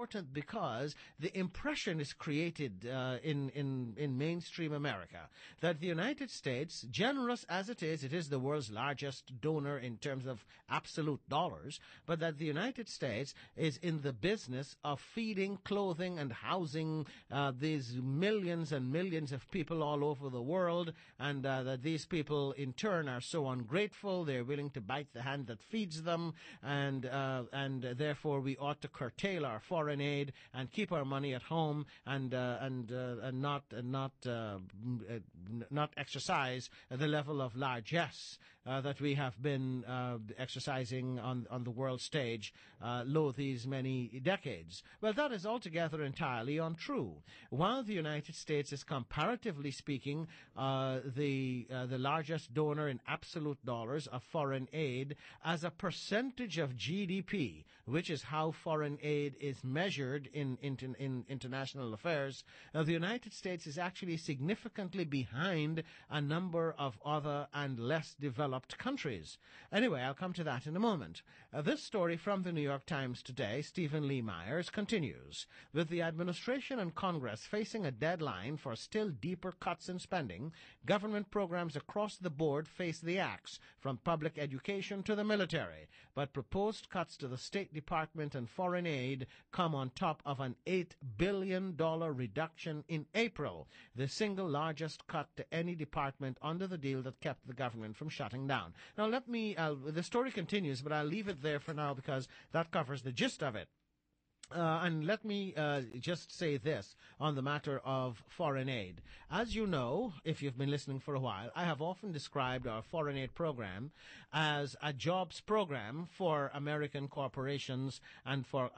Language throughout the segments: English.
important because the impression is created in mainstream America that the United States, generous as it is the world's largest donor in terms of absolute dollars, but that the United States is in the business of feeding, clothing, and housing these millions and millions of people all over the world, and that these people in turn are so ungrateful they're willing to bite the hand that feeds them, and therefore we ought to curtail our foreign aid and keep our money at home and not exercise the level of largesse that we have been exercising on the world stage lo these many decades. Well, that is altogether entirely untrue. While the United States is comparatively speaking the largest donor in absolute dollars of foreign aid, as a percentage of GDP, which is how foreign aid is measured in international affairs, the United States is actually significantly behind a number of other and less developed countries. Anyway, I'll come to that in a moment. This story from the New York Times today, Stephen Lee Myers, continues. With the administration and Congress facing a deadline for still deeper cuts in spending, government programs across the board face the axe, from public education to the military. But proposed cuts to the State Department and foreign aid come on top of an $8 billion reduction in April, the single largest cut to any department under the deal that kept the government from shutting down. Now the story continues, but I'll leave it there for now because that covers the gist of it. And let me just say this on the matter of foreign aid. As you know, if you've been listening for a while, I have often described our foreign aid program as a jobs program for American corporations and for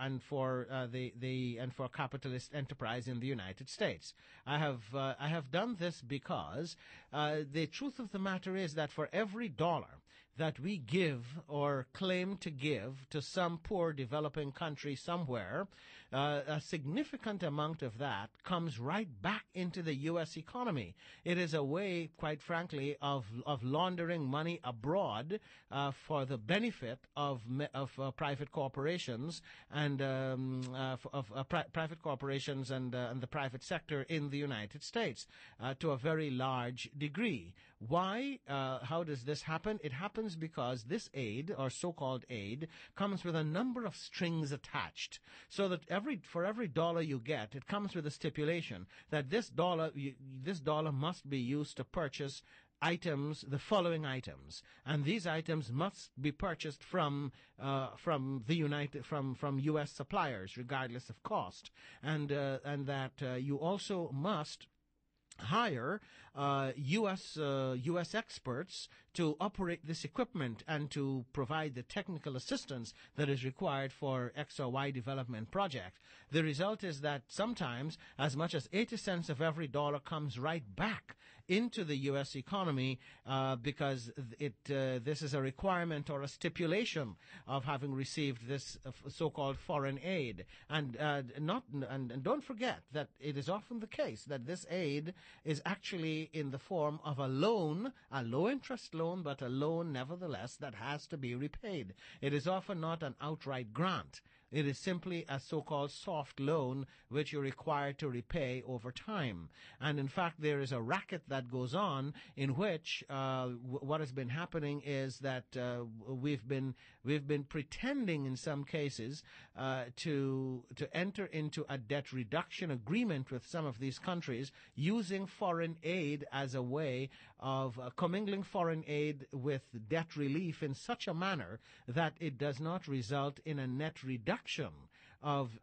capitalist enterprise in the United States. I have done this because the truth of the matter is that for every dollar that we give or claim to give to some poor developing country somewhere, a significant amount of that comes right back into the U.S. economy. It is a way, quite frankly, of laundering money abroad for the benefit of private corporations and private corporations and the private sector in the United States to a very large degree. Why? How does this happen? It happens because this aid, or so-called aid, comes with a number of strings attached. So that for every dollar you get, it comes with a stipulation that this dollar must be used to purchase the following items, and these items must be purchased from U.S. suppliers, regardless of cost, and that you also must hire U.S. experts to operate this equipment and to provide the technical assistance that is required for X or Y development project. The result is that sometimes as much as 80 cents of every dollar comes right back into the U.S. economy because this is a requirement or a stipulation of having received this so-called foreign aid. And don't forget that it is often the case that this aid is actually in the form of a loan, a low-interest loan, but a loan nevertheless that has to be repaid. It is often not an outright grant. It is simply a so-called soft loan which you're required to repay over time. And in fact, there is a racket that goes on in which what has been happening is that we've been pretending in some cases to enter into a debt reduction agreement with some of these countries, using foreign aid as a way of commingling foreign aid with debt relief in such a manner that it does not result in a net reduction of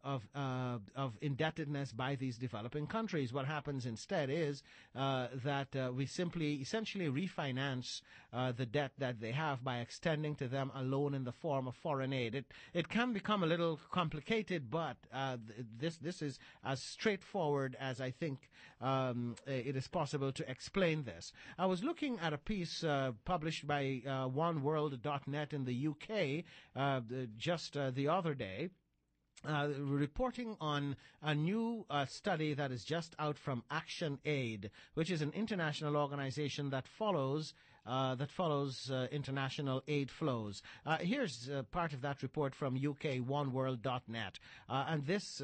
indebtedness by these developing countries. What happens instead is that we simply essentially refinance the debt that they have by extending to them a loan in the form of foreign aid. It can become a little complicated, but this is as straightforward as I think it is possible to explain this. I was looking at a piece published by oneworld.net in the UK just the other day, reporting on a new study that is just out from Action Aid, which is an international organization that follows that follows international aid flows. Here's part of that report from UK1world.net. And this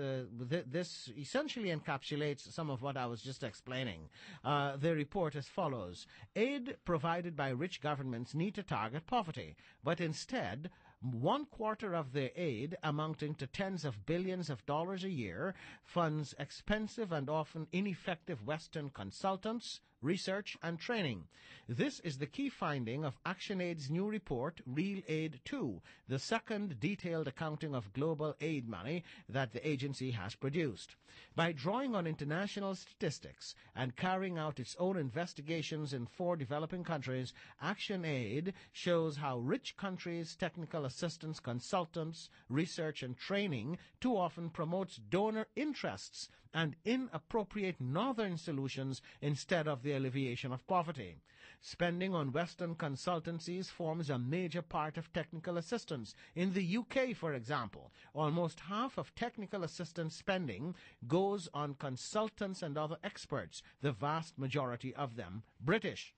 essentially encapsulates some of what I was just explaining. The report as follows. Aid provided by rich governments need to target poverty, but instead, 1/4 of their aid, amounting to tens of billions of dollars a year, funds expensive and often ineffective Western consultants, research, and training. This is the key finding of ActionAid's new report, Real Aid 2, the second detailed accounting of global aid money that the agency has produced. By drawing on international statistics and carrying out its own investigations in 4 developing countries, ActionAid shows how rich countries' technical assistance, consultants, research, and training too often promotes donor interests and inappropriate northern solutions instead of the alleviation of poverty. Spending on Western consultancies forms a major part of technical assistance. In the UK, for example, almost half of technical assistance spending goes on consultants and other experts, the vast majority of them British.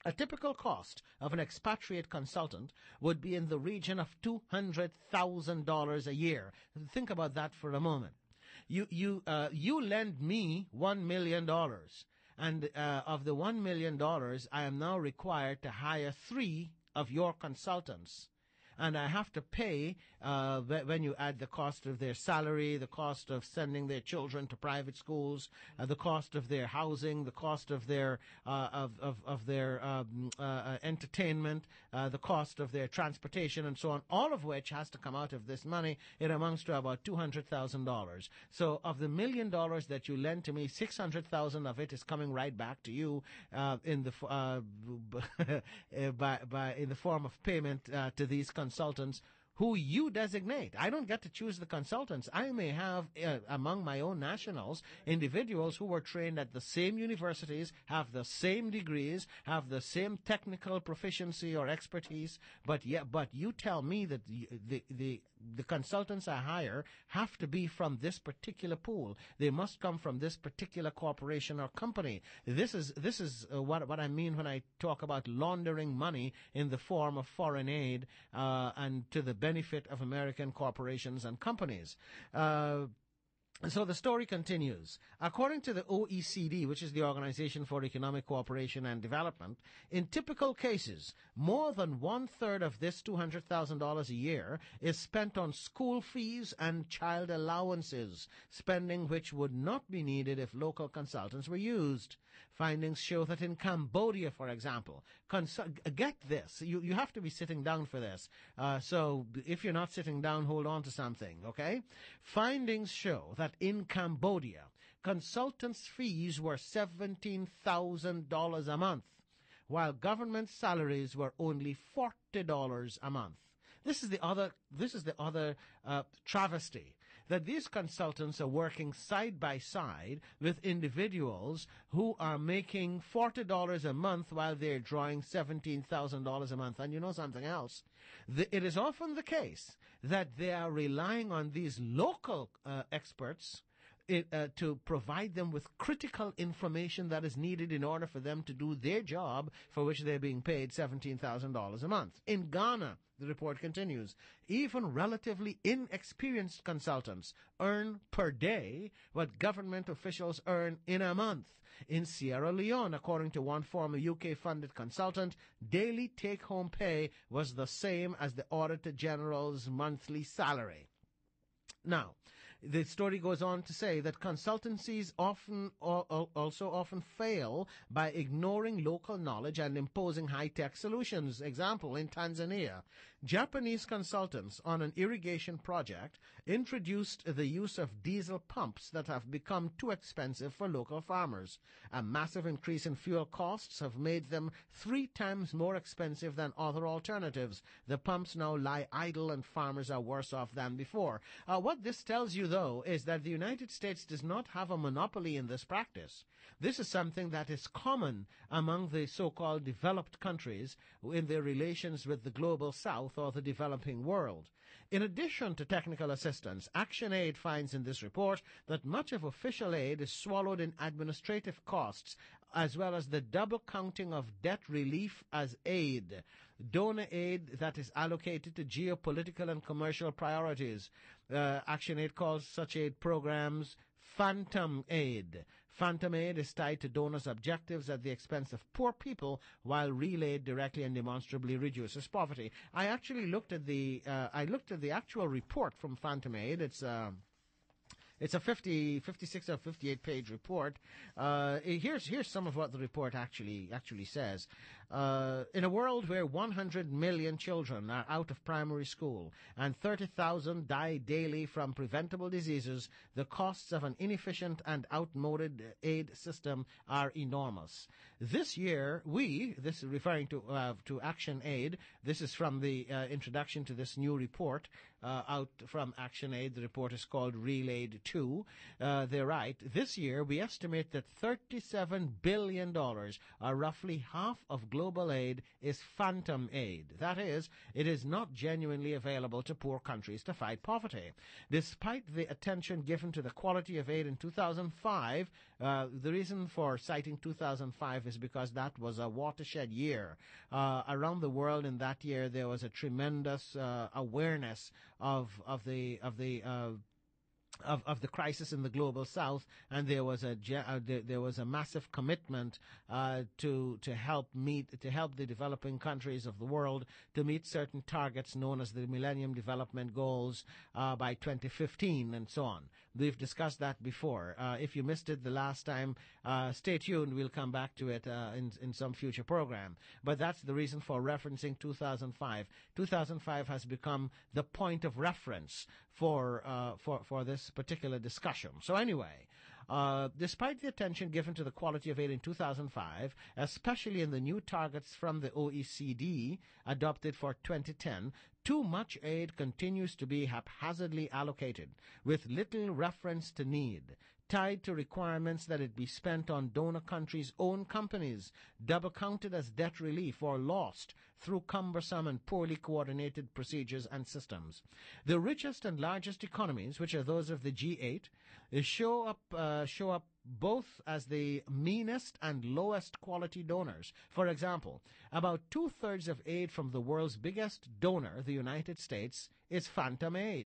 A typical cost of an expatriate consultant would be in the region of $200,000 a year. Think about that for a moment. You lend me $1 million, and of the $1 million, I am now required to hire 3 of your consultants. And I have to pay, when you add the cost of their salary, the cost of sending their children to private schools, the cost of their housing, the cost of their entertainment, the cost of their transportation, and so on, all of which has to come out of this money. It amounts to about $200,000. So of the $1 million that you lend to me, $600,000 of it is coming right back to you in the in the form of payment to these consultants who you designate. I don't get to choose the consultants. I may have, among my own nationals, individuals who were trained at the same universities, have the same degrees, have the same technical proficiency or expertise, but you tell me that the consultants I hire have to be from this particular pool. They must come from this particular corporation or company. This is what I mean when I talk about laundering money in the form of foreign aid and to the benefit of American corporations and companies. So the story continues. According to the OECD, which is the Organization for Economic Cooperation and Development, in typical cases, more than 1/3 of this $200,000 a year is spent on school fees and child allowances, spending which would not be needed if local consultants were used. Findings show that in Cambodia, for example, get this, you have to be sitting down for this. So if you're not sitting down, hold on to something, okay? Findings show that in Cambodia, consultants' fees were $17,000 a month, while government salaries were only $40 a month. This is the other travesty, that these consultants are working side by side with individuals who are making $40 a month while they're drawing $17,000 a month. And you know something else? It is often the case that they are relying on these local experts to provide them with critical information that is needed in order for them to do their job for which they're being paid $17,000 a month. In Ghana, the report continues, even relatively inexperienced consultants earn per day what government officials earn in a month. In Sierra Leone, according to one former UK-funded consultant, daily take-home pay was the same as the Auditor General's monthly salary. Now, the story goes on to say that consultancies also often fail by ignoring local knowledge and imposing high-tech solutions. Example, in Tanzania, Japanese consultants on an irrigation project introduced the use of diesel pumps that have become too expensive for local farmers. A massive increase in fuel costs have made them 3 times more expensive than other alternatives. The pumps now lie idle and farmers are worse off than before. What this tells you, though, is that the United States does not have a monopoly in this practice. This is something that is common among the so-called developed countries in their relations with the global south or the developing world. In addition to technical assistance, ActionAid finds in this report that much of official aid is swallowed in administrative costs, as well as the double counting of debt relief as aid, donor aid that is allocated to geopolitical and commercial priorities. ActionAid calls such aid programs phantom aid. Phantom aid is tied to donors' objectives at the expense of poor people, while real aid directly and demonstrably reduces poverty. I actually looked at the actual report from Phantom Aid. It's a 56 or 58 page report. Here's some of what the report actually says. In a world where 100 million children are out of primary school and 30,000 die daily from preventable diseases, the costs of an inefficient and outmoded aid system are enormous. This year, this is referring to Action Aid. This is from the introduction to this new report out from Action Aid. The report is called Real Aid 2. They write, this year we estimate that $37 billion, or roughly half of global aid, is phantom aid. That is, it is not genuinely available to poor countries to fight poverty. Despite the attention given to the quality of aid in 2005, the reason for citing 2005 is because that was a watershed year. Around the world in that year, there was a tremendous awareness of the crisis in the global south, and there was a massive commitment to help the developing countries of the world to meet certain targets known as the Millennium Development Goals by 2015 and so on. We've discussed that before. If you missed it the last time, stay tuned. We'll come back to it in some future program. But that's the reason for referencing 2005. 2005 has become the point of reference for this particular discussion. So anyway, despite the attention given to the quality of aid in 2005, especially in the new targets from the OECD adopted for 2010, too much aid continues to be haphazardly allocated, with little reference to need, tied to requirements that it be spent on donor countries' own companies, double counted as debt relief, or lost through cumbersome and poorly coordinated procedures and systems. The richest and largest economies, which are those of the G8, show up both as the meanest and lowest quality donors. For example, about 2/3 of aid from the world's biggest donor, the United States, is phantom aid.